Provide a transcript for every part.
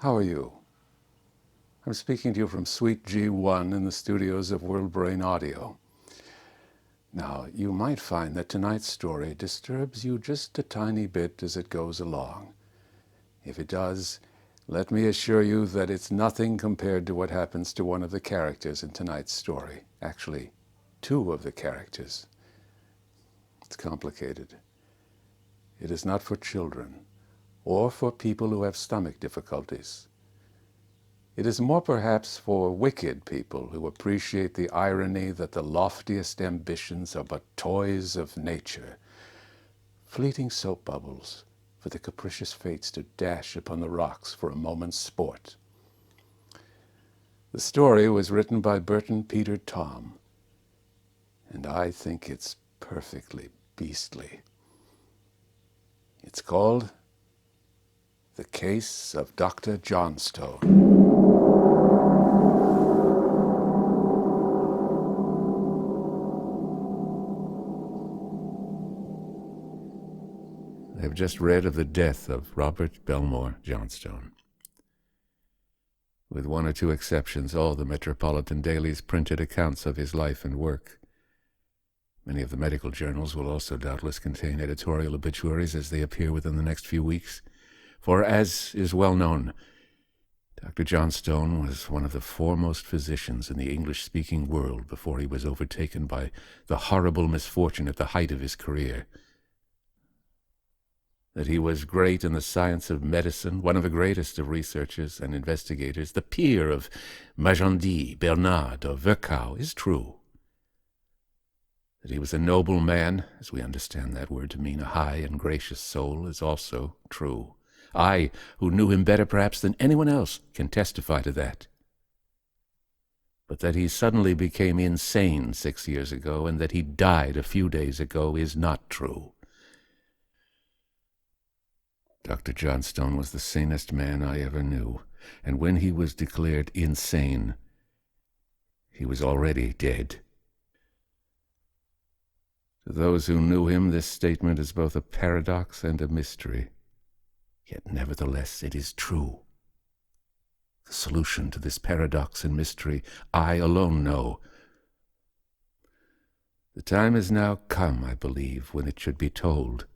How are you? I'm speaking to you from Suite G1 in the studios of WorldBrain Audio. Now, you might find that tonight's story disturbs you just a tiny bit as it goes along. If it does, let me assure you that it's nothing compared to what happens to one of the characters in tonight's story. Actually, two of the characters. It's complicated. It is not for children, or for people who have stomach difficulties. It is more perhaps for wicked people who appreciate the irony that the loftiest ambitions are but toys of nature, fleeting soap bubbles for the capricious fates to dash upon the rocks for a moment's sport. The story was written by Burton Peter Tom, and I think it's perfectly beastly. It's called The Case of Dr. Johnstone. I have just read of the death of Robert Belmore Johnstone. With one or two exceptions, all the metropolitan dailies printed accounts of his life and work. Many of the medical journals will also doubtless contain editorial obituaries as they appear within the next few weeks. For, as is well known, Dr. Johnstone was one of the foremost physicians in the English-speaking world before he was overtaken by the horrible misfortune at the height of his career. That he was great in the science of medicine, one of the greatest of researchers and investigators, the peer of Magendie, Bernard, or Virchow, is true. That he was a noble man, as we understand that word to mean a high and gracious soul, is also true. I, who knew him better perhaps than anyone else, can testify to that. But that he suddenly became insane 6 years ago, and that he died a few days ago, is not true. Dr. Johnstone was the sanest man I ever knew, and when he was declared insane, he was already dead. To those who knew him, this statement is both a paradox and a mystery. Yet nevertheless it is true. The solution to this paradox and mystery I alone know. The time has now come, I believe, when it should be told.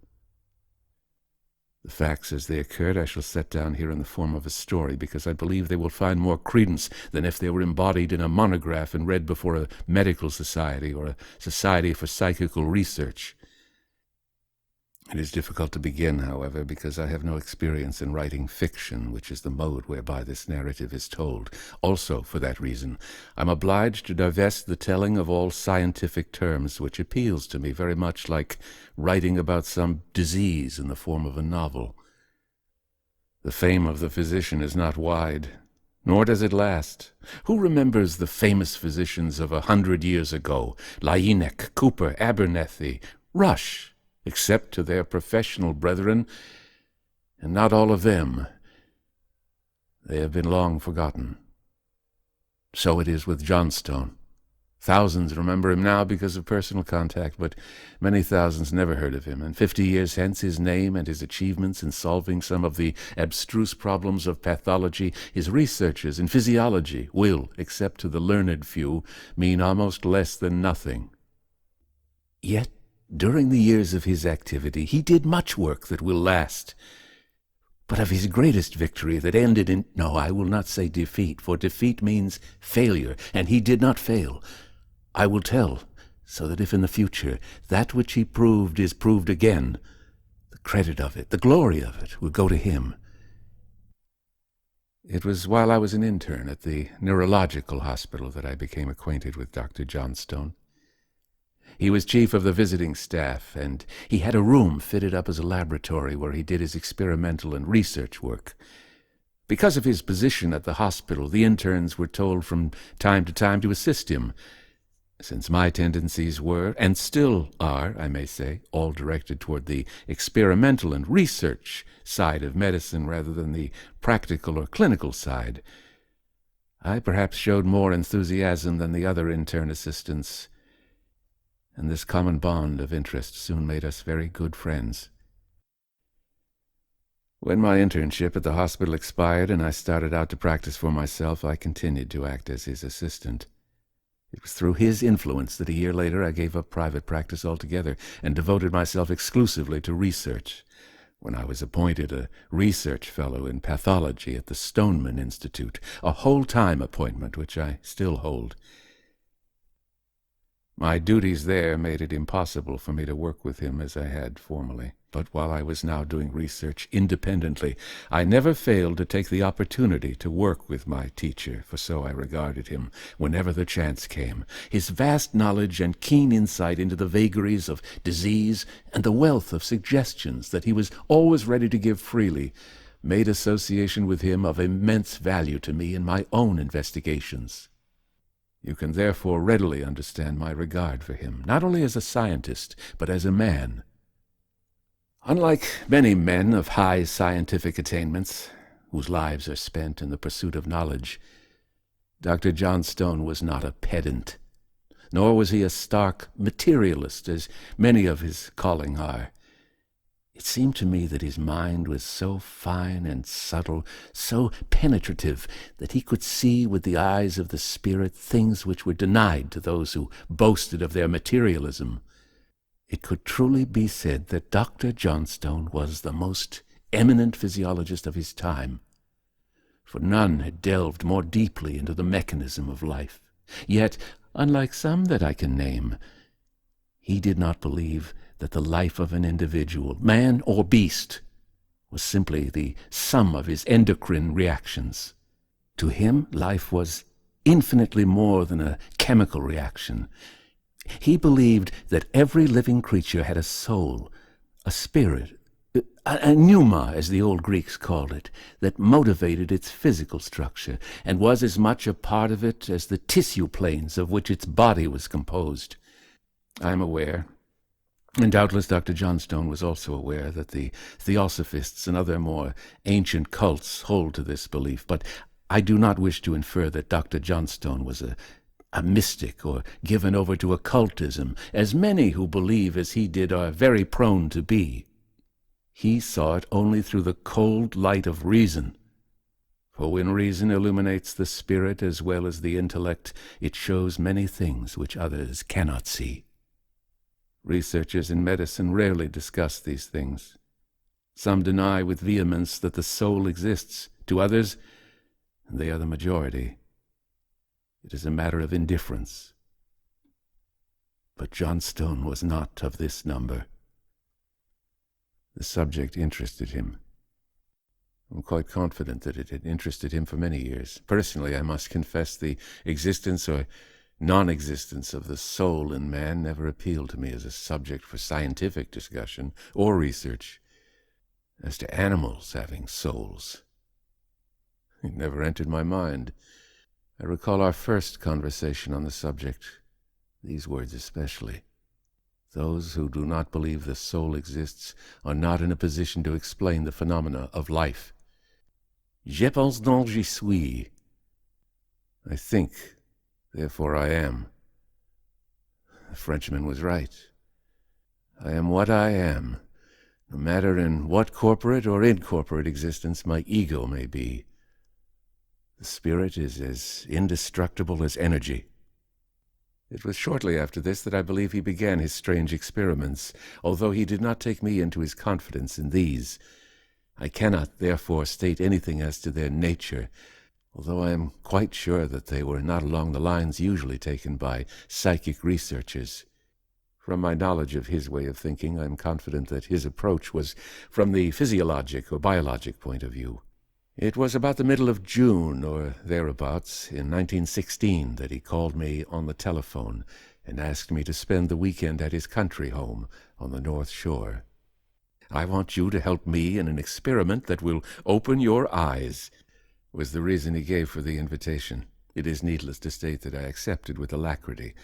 The facts as they occurred I shall set down here in the form of a story, because I believe they will find more credence than if they were embodied in a monograph and read before a medical society or a society for psychical research. It is difficult to begin, however, because I have no experience in writing fiction, which is the mode whereby this narrative is told. Also, for that reason, I'm obliged to divest the telling of all scientific terms, which appeals to me very much like writing about some disease in the form of a novel. The fame of the physician is not wide, nor does it last. Who remembers the famous physicians of 100 years ago? Laennec, Cooper, Abernethy, Rush, except to their professional brethren, and not all of them. They have been long forgotten. So it is with Johnstone. Thousands remember him now because of personal contact, but many thousands never heard of him, and 50 years hence his name and his achievements in solving some of the abstruse problems of pathology, his researches in physiology, will, except to the learned few, mean almost less than nothing. Yet, during the years of his activity, he did much work that will last. But of his greatest victory that ended in, no, I will not say defeat, for defeat means failure, and he did not fail, I will tell, so that if in the future that which he proved is proved again, the credit of it, the glory of it, will go to him. It was while I was an intern at the neurological hospital that I became acquainted with Dr. Johnstone. He was chief of the visiting staff, and he had a room fitted up as a laboratory where he did his experimental and research work. Because of his position at the hospital, the interns were told from time to time to assist him, since my tendencies were, and still are, I may say, all directed toward the experimental and research side of medicine rather than the practical or clinical side. I perhaps showed more enthusiasm than the other intern assistants, and this common bond of interest soon made us very good friends. When my internship at the hospital expired and I started out to practice for myself, I continued to act as his assistant. It was through his influence that a year later I gave up private practice altogether and devoted myself exclusively to research, when I was appointed a research fellow in pathology at the Stoneman Institute, a whole-time appointment which I still hold. My duties there made it impossible for me to work with him as I had formerly. But while I was now doing research independently, I never failed to take the opportunity to work with my teacher, for so I regarded him, whenever the chance came. His vast knowledge and keen insight into the vagaries of disease and the wealth of suggestions that he was always ready to give freely made association with him of immense value to me in my own investigations. You can therefore readily understand my regard for him, not only as a scientist, but as a man. Unlike many men of high scientific attainments, whose lives are spent in the pursuit of knowledge, Dr. Johnstone was not a pedant, nor was he a stark materialist, as many of his calling are. It seemed to me that his mind was so fine and subtle, so penetrative, that he could see with the eyes of the spirit things which were denied to those who boasted of their materialism. It could truly be said that Dr. Johnstone was the most eminent physiologist of his time, for none had delved more deeply into the mechanism of life. Yet, unlike some that I can name, he did not believe that the life of an individual, man or beast, was simply the sum of his endocrine reactions. To him, life was infinitely more than a chemical reaction. He believed that every living creature had a soul, a spirit, a pneuma, as the old Greeks called it, that motivated its physical structure, and was as much a part of it as the tissue planes of which its body was composed. I am aware, and doubtless Dr. Johnstone was also aware, that the Theosophists and other more ancient cults hold to this belief, but I do not wish to infer that Dr. Johnstone was a mystic or given over to occultism, as many who believe as he did are very prone to be. He saw it only through the cold light of reason, for when reason illuminates the spirit as well as the intellect, it shows many things which others cannot see. Researchers in medicine rarely discuss these things. Some deny with vehemence that the soul exists. To others, and they are the majority, it is a matter of indifference. But Johnstone was not of this number. The subject interested him. I'm quite confident that it had interested him for many years. Personally, I must confess the existence or non-existence of the soul in man never appealed to me as a subject for scientific discussion or research. As to animals having souls, it never entered my mind. I recall our first conversation on the subject, these words especially. Those who do not believe the soul exists are not in a position to explain the phenomena of life. Je pense donc j'y suis. I think, therefore I am. The Frenchman was right. I am what I am, no matter in what corporate or incorporate existence my ego may be. The spirit is as indestructible as energy. It was shortly after this that I believe he began his strange experiments, although he did not take me into his confidence in these. I cannot, therefore, state anything as to their nature, although I am quite sure that they were not along the lines usually taken by psychic researchers. From my knowledge of his way of thinking, I am confident that his approach was from the physiologic or biologic point of view. It was about the middle of June, or thereabouts, in 1916, that he called me on the telephone and asked me to spend the weekend at his country home on the North Shore. "I want you to help me in an experiment that will open your eyes," was the reason he gave for the invitation. It is needless to state that I accepted with alacrity.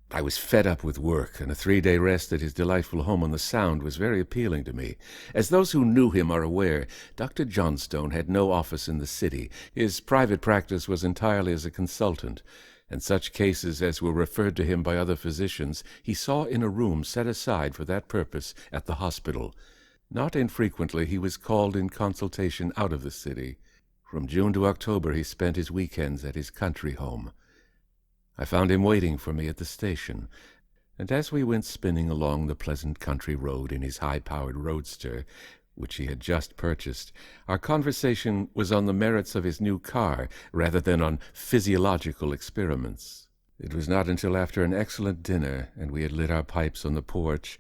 I was fed up with work, and a 3-day rest at his delightful home on the Sound was very appealing to me. As those who knew him are aware, Dr. Johnstone had no office in the city. His private practice was entirely as a consultant, and such cases as were referred to him by other physicians he saw in a room set aside for that purpose at the hospital. Not infrequently he was called in consultation out of the city. From June to October he spent his weekends at his country home. I found him waiting for me at the station, and as we went spinning along the pleasant country road in his high-powered roadster, which he had just purchased, our conversation was on the merits of his new car rather than on physiological experiments. It was not until after an excellent dinner, and we had lit our pipes on the porch,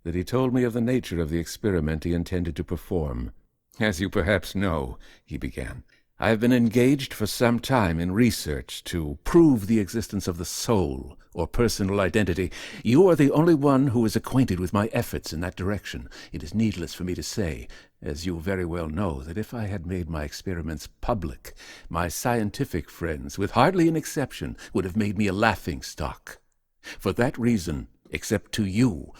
that he told me of the nature of the experiment he intended to perform. "As you perhaps know," he began, "I have been engaged for some time in research to prove the existence of the soul, or personal identity. You are the only one who is acquainted with my efforts in that direction. It is needless for me to say, as you very well know, that if I had made my experiments public, my scientific friends, with hardly an exception, would have made me a laughing-stock. For that reason, except to you,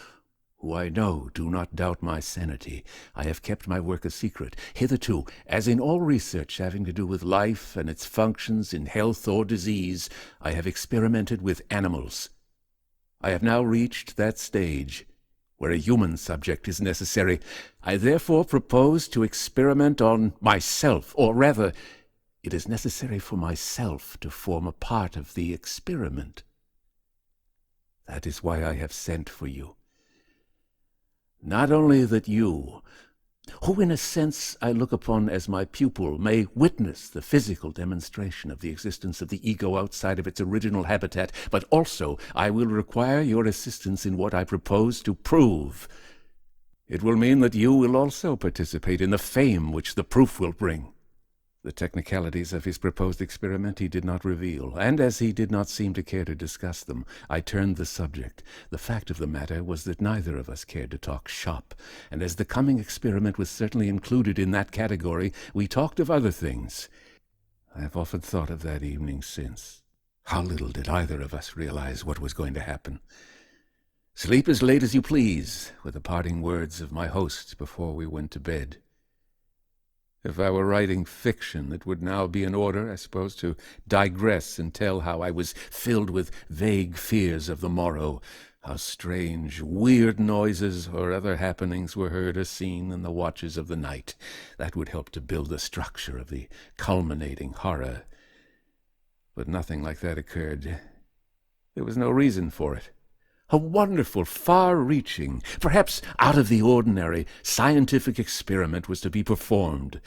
who I know do not doubt my sanity, I have kept my work a secret. Hitherto, as in all research having to do with life and its functions in health or disease, I have experimented with animals. I have now reached that stage where a human subject is necessary. I therefore propose to experiment on myself, or rather, it is necessary for myself to form a part of the experiment. That is why I have sent for you. Not only that you, who in a sense I look upon as my pupil, may witness the physical demonstration of the existence of the ego outside of its original habitat, but also I will require your assistance in what I propose to prove. It will mean that you will also participate in the fame which the proof will bring." The technicalities of his proposed experiment he did not reveal, and as he did not seem to care to discuss them, I turned the subject. The fact of the matter was that neither of us cared to talk shop, and as the coming experiment was certainly included in that category, we talked of other things. I have often thought of that evening since. How little did either of us realize what was going to happen. "Sleep as late as you please," were the parting words of my host before we went to bed. If I were writing fiction, it would now be in order, I suppose, to digress and tell how I was filled with vague fears of the morrow, how strange, weird noises or other happenings were heard or seen in the watches of the night. That would help to build the structure of the culminating horror. But nothing like that occurred. There was no reason for it. A wonderful, far-reaching, perhaps out-of-the-ordinary scientific experiment was to be performed.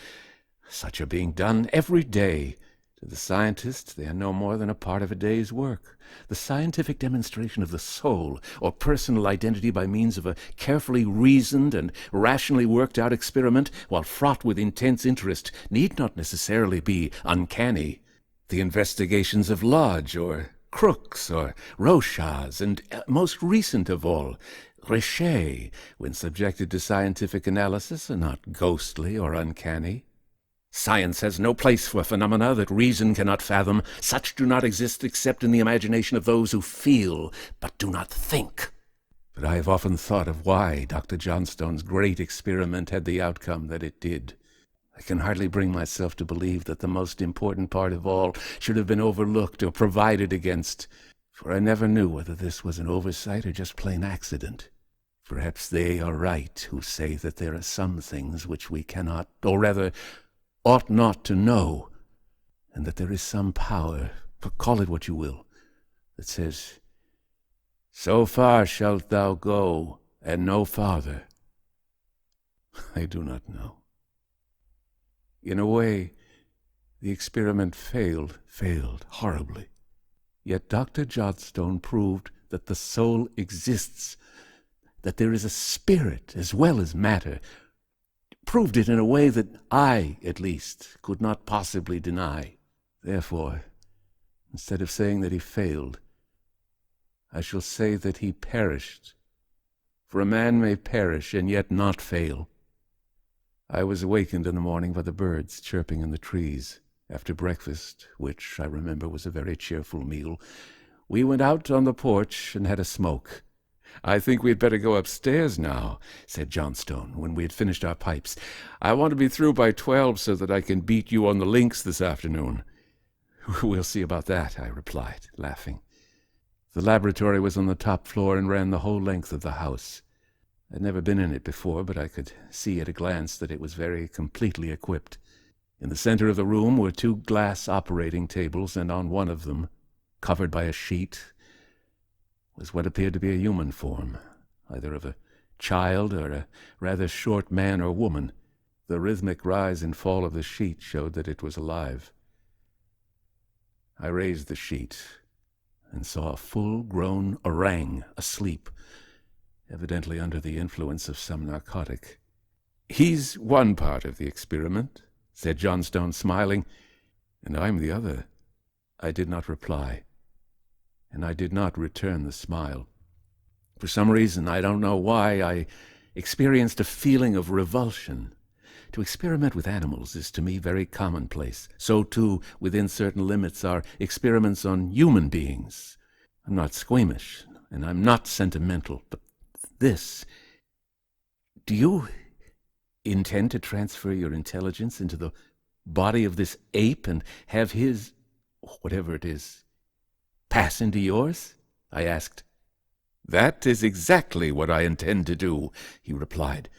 Such are being done every day. To the scientist, they are no more than a part of a day's work. The scientific demonstration of the soul, or personal identity by means of a carefully reasoned and rationally worked-out experiment, while fraught with intense interest, need not necessarily be uncanny. The investigations of Lodge, or Crookes, or Rochas, and most recent of all, Richet, when subjected to scientific analysis, are not ghostly or uncanny. Science has no place for phenomena that reason cannot fathom. Such do not exist except in the imagination of those who feel, but do not think. But I have often thought of why Dr. Johnstone's great experiment had the outcome that it did. I can hardly bring myself to believe that the most important part of all should have been overlooked or provided against, for I never knew whether this was an oversight or just plain accident. Perhaps they are right who say that there are some things which we cannot, or rather, ought not to know, and that there is some power, call it what you will, that says, "So far shalt thou go, and no farther." I do not know. In a way, the experiment failed horribly. Yet Dr. Johnstone proved that the soul exists, that there is a spirit as well as matter. Proved it in a way that I, at least, could not possibly deny. Therefore, instead of saying that he failed, I shall say that he perished. For a man may perish and yet not fail. I was awakened in the morning by the birds chirping in the trees. After breakfast, which I remember was a very cheerful meal, we went out on the porch and had a smoke. "I think we had better go upstairs now," said Johnstone, when we had finished our pipes. "I want to be through by 12 so that I can beat you on the links this afternoon." "We'll see about that," I replied, laughing. The laboratory was on the top floor and ran the whole length of the house. I'd never been in it before, but I could see at a glance that it was very completely equipped. In the center of the room were 2 glass operating tables, and on one of them, covered by a sheet, was what appeared to be a human form, either of a child or a rather short man or woman. The rhythmic rise and fall of the sheet showed that it was alive. I raised the sheet and saw a full-grown orang asleep, evidently under the influence of some narcotic. "He's one part of the experiment," said Johnstone, smiling, "and I'm the other." I did not reply, and I did not return the smile. For some reason, I don't know why, I experienced a feeling of revulsion. To experiment with animals is to me very commonplace. So, too, within certain limits, are experiments on human beings. I'm not squeamish, and I'm not sentimental, but this... Do you intend to transfer your intelligence into the body of this ape and have his, whatever it is, pass into yours?" I asked. "That is exactly what I intend to do," he replied.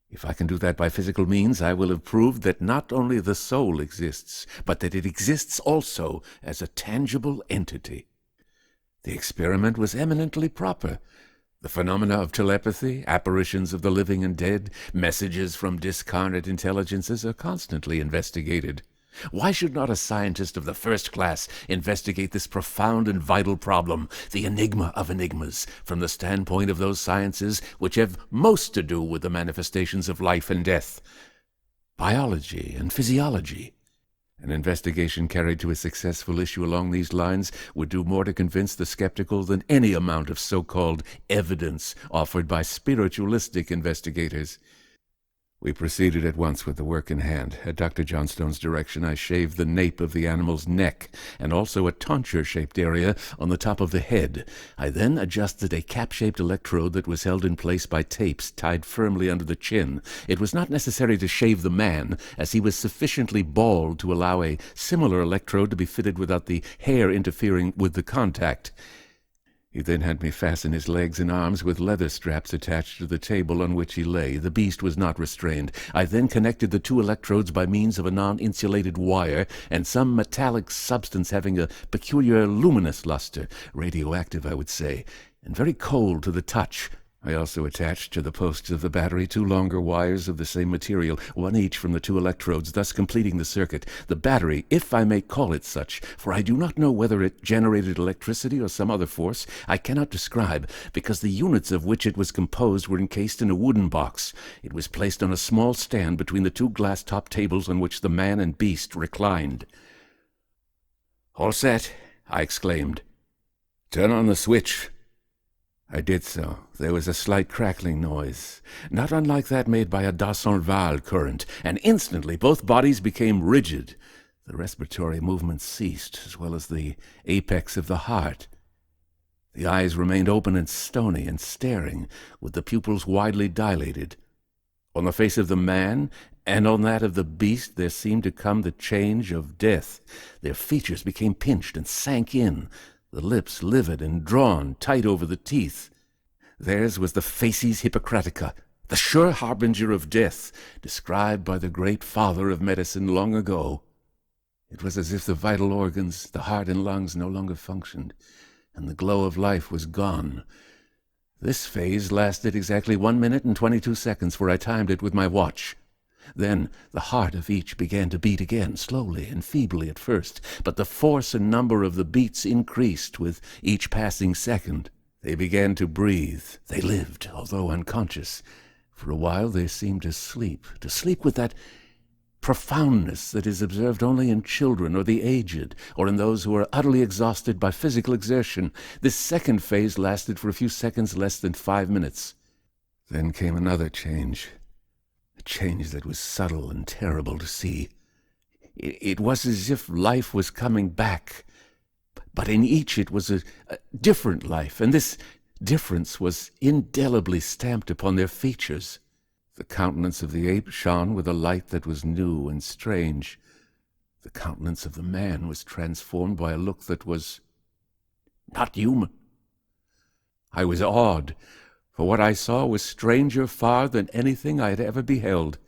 "If I can do that by physical means, I will have proved that not only the soul exists, but that it exists also as a tangible entity." The experiment was eminently proper. The phenomena of telepathy, apparitions of the living and dead, messages from discarnate intelligences are constantly investigated. Why should not a scientist of the first class investigate this profound and vital problem, the enigma of enigmas, from the standpoint of those sciences which have most to do with the manifestations of life and death? Biology and physiology. An investigation carried to a successful issue along these lines would do more to convince the skeptical than any amount of so-called evidence offered by spiritualistic investigators. We proceeded at once with the work in hand. At Dr. Johnstone's direction, I shaved the nape of the animal's neck and also a tonsure-shaped area on the top of the head. I then adjusted a cap-shaped electrode that was held in place by tapes tied firmly under the chin. It was not necessary to shave the man, as he was sufficiently bald to allow a similar electrode to be fitted without the hair interfering with the contact. He then had me fasten his legs and arms with leather straps attached to the table on which he lay. The beast was not restrained. I then connected the 2 electrodes by means of a non-insulated wire and some metallic substance having a peculiar luminous luster, radioactive, I would say, and very cold to the touch. I also attached to the posts of the battery 2 longer wires of the same material, one each from the 2 electrodes, thus completing the circuit. The battery, if I may call it such, for I do not know whether it generated electricity or some other force, I cannot describe, because the units of which it was composed were encased in a wooden box. It was placed on a small stand between the 2 glass-top tables on which the man and beast reclined. "All set," I exclaimed. "Turn on the switch." I did so. There was a slight crackling noise, not unlike that made by a D'Arsonval current, and instantly both bodies became rigid. The respiratory movements ceased, as well as the apex of the heart. The eyes remained open and stony and staring, with the pupils widely dilated. On the face of the man and on that of the beast there seemed to come the change of death. Their features became pinched and sank in, the lips livid and drawn tight over the teeth. Theirs was the facies Hippocratica, the sure harbinger of death, described by the great father of medicine long ago. It was as if the vital organs, the heart and lungs, no longer functioned, and the glow of life was gone. This phase lasted exactly 1 minute and 22 seconds, for I timed it with my watch. Then the heart of each began to beat again, slowly and feebly at first, but the force and number of the beats increased with each passing second. They began to breathe. They lived, although unconscious. For a while they seemed to sleep with that profoundness that is observed only in children or the aged, or in those who are utterly exhausted by physical exertion. This second phase lasted for a few seconds, less than 5 minutes. Then came another change. A change that was subtle and terrible to see. It was as if life was coming back, but in each it was a different life, and this difference was indelibly stamped upon their features. The countenance of the ape shone with a light that was new and strange. The countenance of the man was transformed by a look that was not human. I was awed, for what I saw was stranger far than anything I had ever beheld.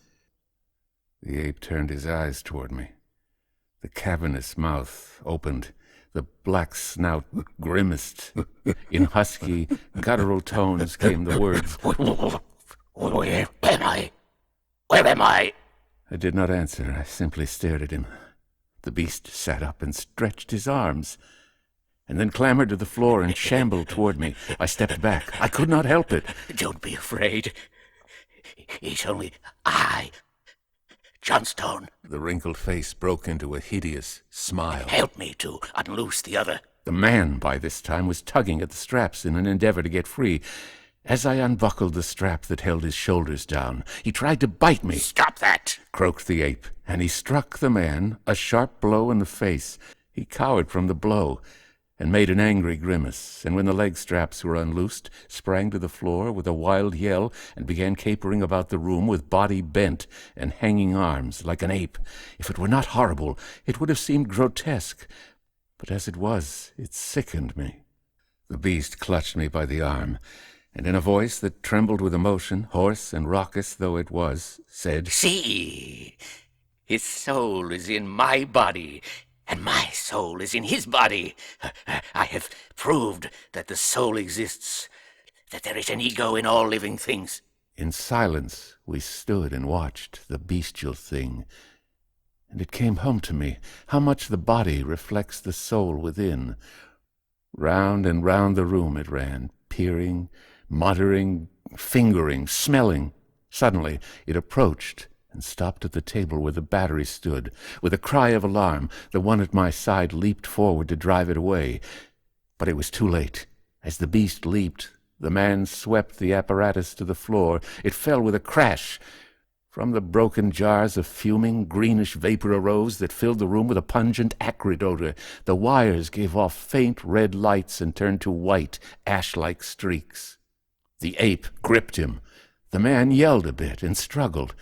The ape turned his eyes toward me. The cavernous mouth opened. The black snout grimaced. In husky, guttural tones came the words, Where am I? Where am I? I did not answer. I simply stared at him. The beast sat up and stretched his arms, and then clambered to the floor and shambled toward me. I stepped back. I could not help it. Don't be afraid. It's only I, Johnstone. The wrinkled face broke into a hideous smile. Help me to unloose the other. The man, by this time, was tugging at the straps in an endeavor to get free. As I unbuckled the strap that held his shoulders down, he tried to bite me. Stop that! Croaked the ape, and he struck the man a sharp blow in the face. He cowered from the blow and made an angry grimace, and when the leg straps were unloosed, sprang to the floor with a wild yell and began capering about the room with body bent and hanging arms like an ape. If it were not horrible, it would have seemed grotesque, but as it was, it sickened me. The beast clutched me by the arm, and in a voice that trembled with emotion, hoarse and raucous though it was, said, See, his soul is in my body, and my soul is in his body. I have proved that the soul exists, that there is an ego in all living things. In silence we stood and watched the bestial thing, and it came home to me how much the body reflects the soul within. Round and round the room it ran, peering, muttering, fingering, smelling. Suddenly it approached and stopped at the table where the battery stood. With a cry of alarm, the one at my side leaped forward to drive it away. But it was too late. As the beast leaped, the man swept the apparatus to the floor. It fell with a crash. From the broken jars a fuming, greenish vapor arose that filled the room with a pungent, acrid odor. The wires gave off faint red lights and turned to white, ash-like streaks. The ape gripped him. The man yelled a bit and struggled.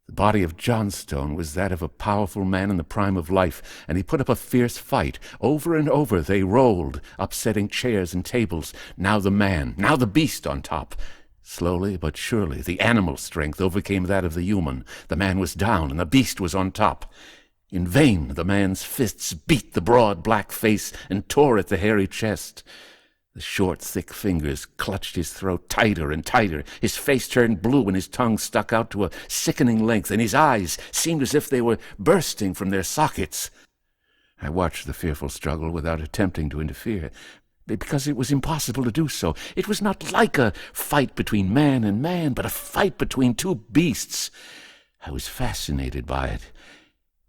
The body of Johnstone was that of a powerful man in the prime of life, and he put up a fierce fight. Over and over they rolled, upsetting chairs and tables. Now the man, now the beast on top. Slowly but surely the animal strength overcame that of the human. The man was down, and the beast was on top. In vain the man's fists beat the broad black face and tore at the hairy chest. The short, thick fingers clutched his throat tighter and tighter. His face turned blue and his tongue stuck out to a sickening length, and his eyes seemed as if they were bursting from their sockets. I watched the fearful struggle without attempting to interfere, because it was impossible to do so. It was not like a fight between man and man, but a fight between two beasts. I was fascinated by it.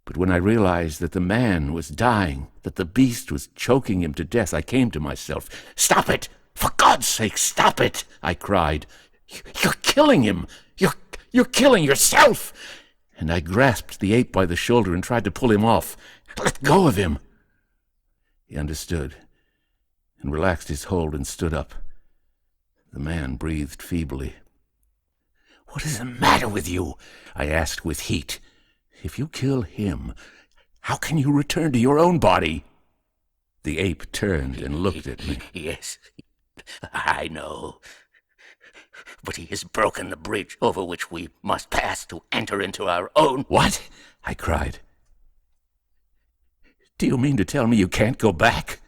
But when I realized that the man was dying, that the beast was choking him to death, I came to myself. "Stop it! For God's sake, stop it!" I cried. "You're killing him! You're killing yourself!" And I grasped the ape by the shoulder and tried to pull him off. "Let go of him!" He understood and relaxed his hold and stood up. The man breathed feebly. "What is the matter with you?" I asked with heat. "If you kill him, how can you return to your own body?" The ape turned and looked at me. Yes, I know. But he has broken the bridge over which we must pass to enter into our own. "What?" I cried. "Do you mean to tell me you can't go back?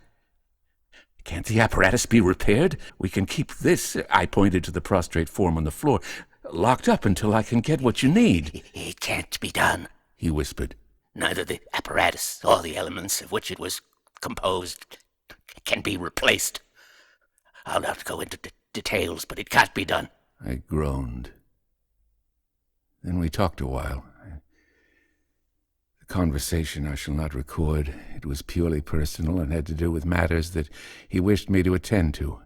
Can't the apparatus be repaired? We can keep this," I pointed to the prostrate form on the floor, "locked up until I can get what you need." It can't be done," he whispered. "Neither the apparatus or the elements of which it was composed can be replaced. I'll not go into details, but it can't be done." I groaned. Then we talked a while. The conversation I shall not record. It was purely personal and had to do with matters that he wished me to attend to.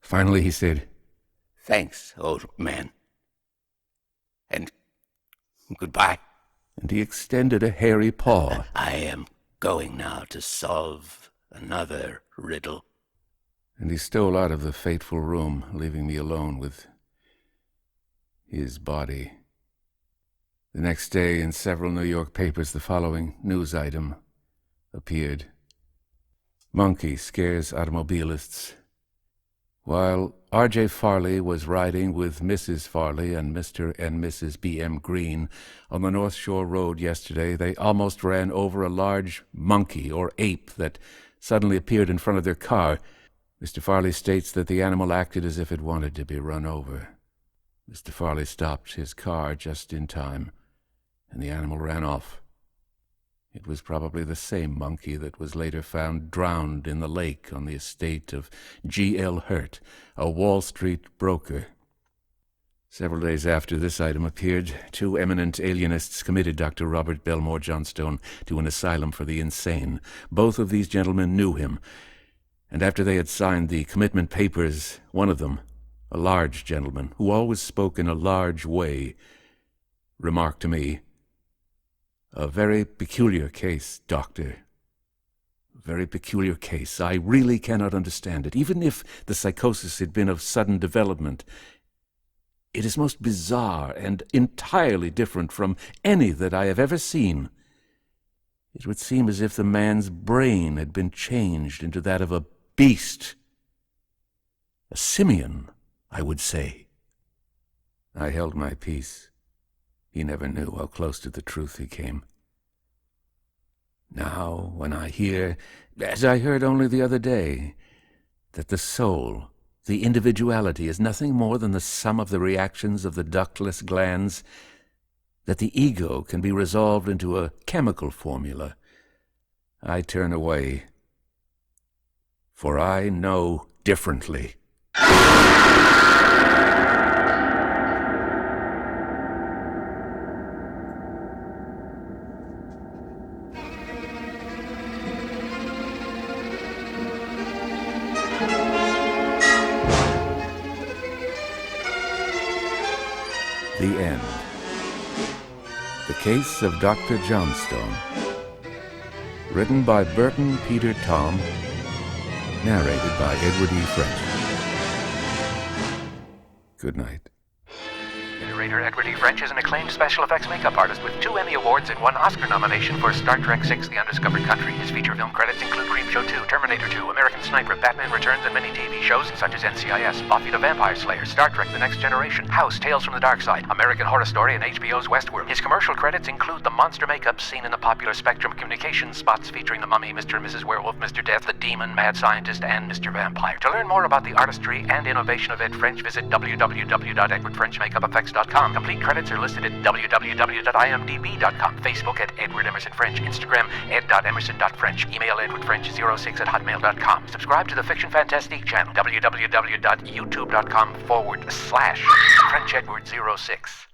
Finally he said, "Thanks, old man. And goodbye." And he extended a hairy paw. "I am going now to solve another riddle." And he stole out of the fateful room, leaving me alone with his body. The next day, in several New York papers, the following news item appeared. "Monkey scares automobilists. While R.J. Farley was riding with Mrs. Farley and Mr. and Mrs. B.M. Green on the North Shore Road yesterday, they almost ran over a large monkey or ape that suddenly appeared in front of their car. Mr. Farley states that the animal acted as if it wanted to be run over. Mr. Farley stopped his car just in time, and the animal ran off. It was probably the same monkey that was later found drowned in the lake on the estate of G.L. Hurt, a Wall Street broker. Several days after this item appeared, two eminent alienists committed Dr. Robert Belmore Johnstone to an asylum for the insane. Both of these gentlemen knew him, and after they had signed the commitment papers, one of them, a large gentleman who always spoke in a large way, remarked to me, "A very peculiar case, Doctor. A very peculiar case. I really cannot understand it. Even if the psychosis had been of sudden development, it is most bizarre and entirely different from any that I have ever seen. It would seem as if the man's brain had been changed into that of a beast. A simian, I would say." I held my peace. He never knew how close to the truth he came. Now, when I hear, as I heard only the other day, that the soul, the individuality, is nothing more than the sum of the reactions of the ductless glands, that the ego can be resolved into a chemical formula, I turn away, for I know differently. The End. The Case of Dr. Johnstone. Written by Burton Peter Tom. Narrated by Edward E. French. Good night. Narrator Edward E. French is an acclaimed special effects makeup artist with 2 Emmy Awards and 1 Oscar nomination for Star Trek VI: The Undiscovered Country. His feature film credits include Creepshow 2, Terminator 2, American Sniper, Batman Returns, and many TV shows such as NCIS, Buffy the Vampire Slayer, Star Trek The Next Generation, House, Tales from the Dark Side, American Horror Story, and HBO's Westworld. His commercial credits include the monster makeup seen in the popular Spectrum Communications spots featuring the Mummy, Mr. and Mrs. Werewolf, Mr. Death, the Demon, Mad Scientist, and Mr. Vampire. To learn more about the artistry and innovation of Ed French, visit www.edwardfrenchmakeupeffects.com. Complete credits are listed at www.imdb.com. Facebook at Edward Emerson French. Instagram ed.emerson.french. Email edwardfrench06@hotmail.com. Subscribe to the Fiction Fantastique channel. www.youtube.com/FrenchEdward06.